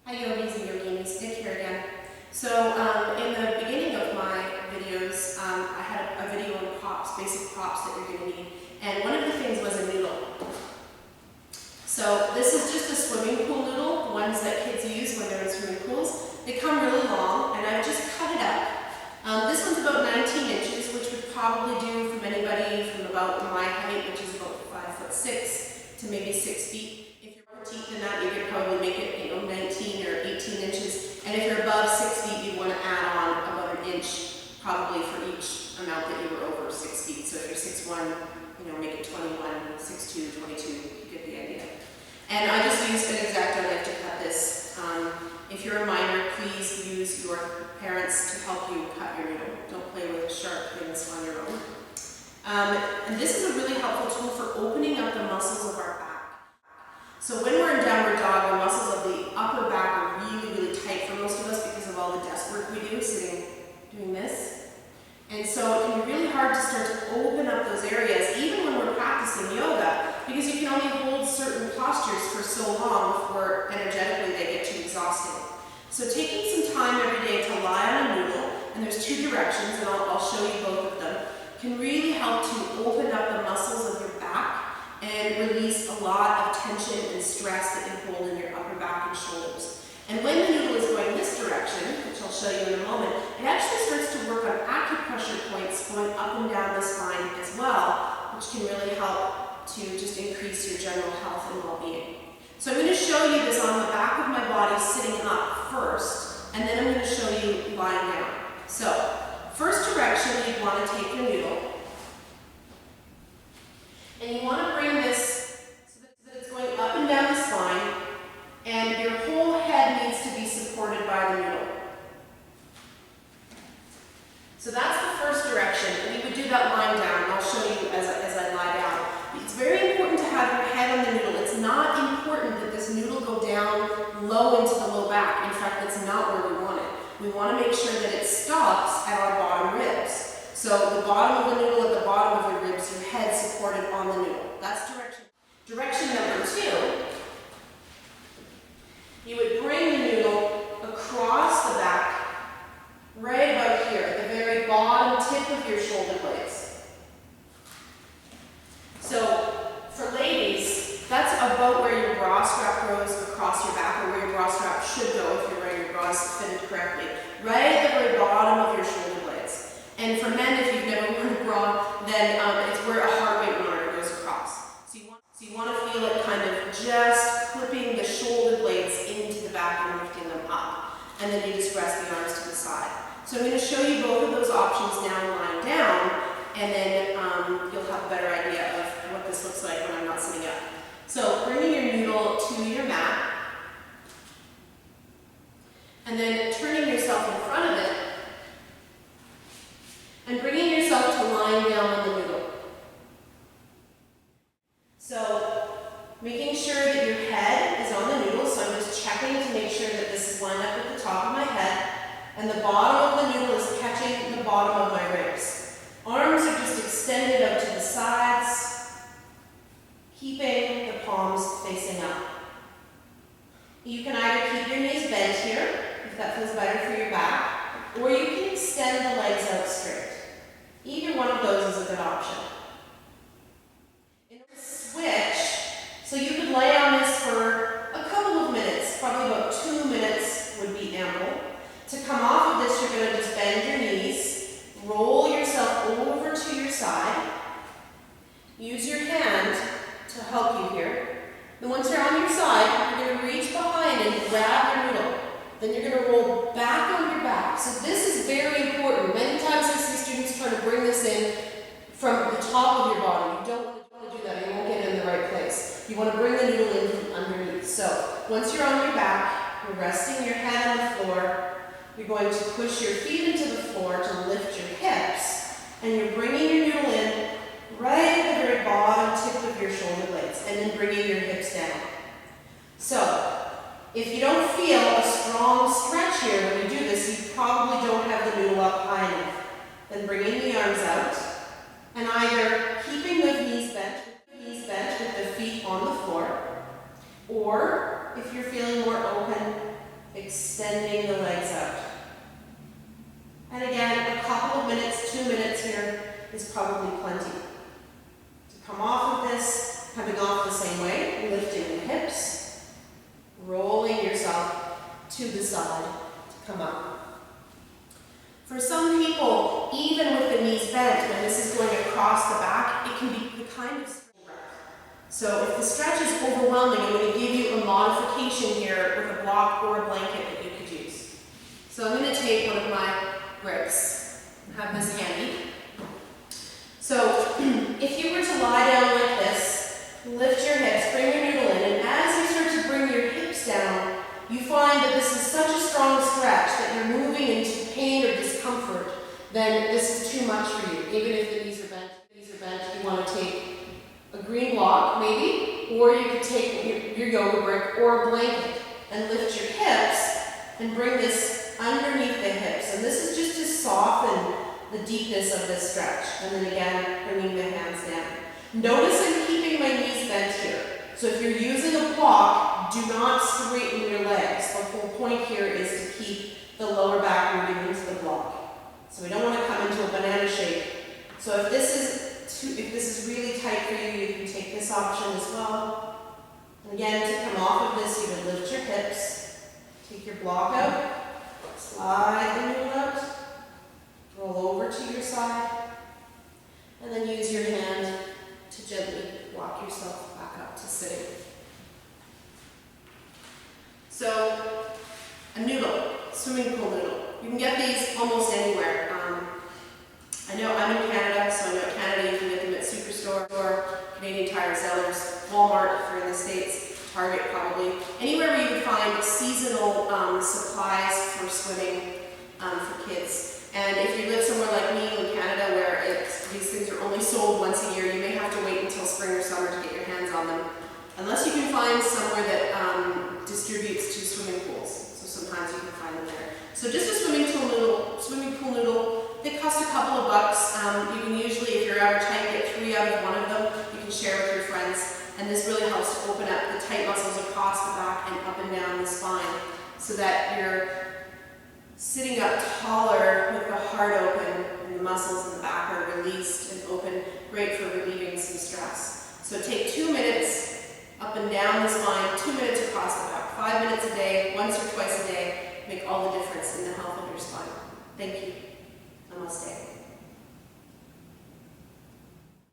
Hi yogis and yoginis, Nick here again. So in the beginning of my videos, I had a video on props, basic props that you're going to need, and one of the things was a noodle. So this is just a swimming pool noodle, ones that kids use when they're in swimming pools. They come really long, and I've just cut it up. This one's about 19 inches, which would probably do from anybody from about my height, which is about 5'6", to maybe 6 feet. If you're more petite than that, you could probably make it 19 or 18 inches. And if you're above 6 feet, you'd want to add on about an inch, probably for each amount that you were over 6 feet. So if you're 6'1", make it 21, 6'2", 22, you get the idea. And I just used an X-Acto knife to cut this. If you're a minor, please use your parents to help you cut your noodle. Don't play with sharp things on your own. And this is a really helpful tool for opening up the muscles of our back. So when we're in downward dog, the muscles of the upper back are really, really tight for most of us because of all the desk work we do, sitting, doing this. And so it can be really hard to start to open up those areas, even when we're practicing yoga, because you can only hold certain postures for so long before energetically they get too exhausting. So taking some time every day to lie on a noodle, and there's two directions, and I'll show you both of them, can really help to open up the muscles of your back and release a lot of tension and stress that you hold in your upper back and shoulders. And when the noodle is going this direction, which I'll show you in a moment, it actually starts to work on acupressure points going up and down the spine as well, which can really help to just increase your general health and well-being. So I'm going to show you this on the back of my body sitting up first, and then I'm going to show you lying down. So, first direction, you'd want to take your noodle, and you want to bring this so that it's going up and down the spine, and your whole head needs to be supported by the noodle. So that's the first direction, and you would do that lying down, and I'll show you as I lie down. It's very important to have your head on the noodle. It's not important that this noodle go down low into the low back. In fact, that's not where we want it. We want to make sure that it stops at our bottom ribs. So the bottom of the noodle at the bottom of your ribs, your head supported on the noodle. That's direction. Direction number 2, you would bring the noodle across the back, right about here, at the very bottom tip of your shoulder blades. So for ladies, that's about where your bra strap goes across your back, or where your bra strap should go if you're wearing your bras fitted correctly, right at the very bottom of your shoulder blades. And for men, if you've never worn a bra, then it's where a heart rate monitor goes across. So you want to feel it kind of just clipping the shoulder blades into the back and lifting them up. And then you just rest the arms to the side. So I'm going to show you both of those options now lying down, and then you'll have a better idea of what this looks like when I'm not sitting up. So bringing your noodle to your mat, and then turning yourself in front of it, and bringing yourself to lying down on the noodle. So making sure that your head is on the noodle, so I'm just checking to make sure that this is lined up at the top of my head, and the bottom of the noodle is catching the bottom of my ribs. Arms are just extended out to the sides, keeping the palms facing up. You can either keep your knees bent here, if that feels better for your back, or you can extend the legs out straight. Either one of those is a good option. In order to switch, so you could lay on this for a couple of minutes, probably about 2 minutes would be ample. To come off of this, you're going to just bend your knees, roll yourself over to your side, use your hand to help you here. Then once you're on your side, you're going to reach behind and grab your noodle. Then you're going to roll back on your back. So this is very important. Many times I see students trying to bring this in from the top of your body. You don't want to do that. You won't get it in the right place. You want to bring the noodle in from underneath. So once you're on your back, you're resting your head on the floor. You're going to push your feet into the floor to lift your hips. And you're bringing your noodle in right at the very bottom tip of your shoulder blades. And then bringing your hips down. So if you don't feel a strong stretch here when you do this, you probably don't have the noodle up high enough. Then bringing the arms out, and either keeping the knees bent with the feet on the floor, or if you're feeling more open, extending the legs out. And again, a couple of minutes, 2 minutes here is probably plenty. To come off of this, coming off the same way, lifting the hips, rolling yourself to the side to come up. For some people, even with the knees bent, when this is going across the back, it can be the kind of stretch. So if the stretch is overwhelming, I'm going to give you a modification here with a block or a blanket that you could use. So I'm going to take one of my bricks and have this handy. So if you were to lie down like this, lift your hips, bring your noodle in, and as you start to bring your hips down, you find that this is such a strong stretch that you're moving into pain or discomfort, then this is too much for you. Even if the knees are bent, you want to take a green block maybe, or you could take your yoga brick or a blanket and lift your hips and bring this underneath the hips. And this is just to soften the deepness of this stretch. And then again, bringing the hands down. Notice I'm keeping my knees bent here. So if you're using a block, do not straighten your legs. The whole point here is to keep the lower back moving into the block. So we don't want to come into a banana shape. So if this is really tight for you, you can take this option as well. And again, to come off of this, you would lift your hips, take your block out, slide the noodle out, roll over to your side, and then use your hand to gently walk yourself back up to sitting. So, a noodle, swimming pool noodle. You can get these almost anywhere. I know I'm in Canada, so I know in Canada you can get them at Superstore, or Canadian Tire Sellers, Walmart if you're in the States, Target probably. Anywhere where you can find seasonal supplies for swimming for kids. And if you live somewhere like me in Canada where these things are only sold once a year, you may have to wait until spring or summer to get your hands on them. Unless you can find somewhere that distributes to swimming pools. So sometimes you can find them there. So just a swimming pool noodle, they cost a couple of bucks. You can usually, if you're ever tight, get 3 out of one of them. You can share with your friends. And this really helps to open up the tight muscles across the back and up and down the spine so that you're sitting up taller with the heart open and the muscles in the back are released and open, great for relieving some stress. So take 2 minutes up and down the spine, 2 minutes across the back, 5 minutes a day, once or twice a day, make all the difference in the health of your spine. Thank you. Namaste.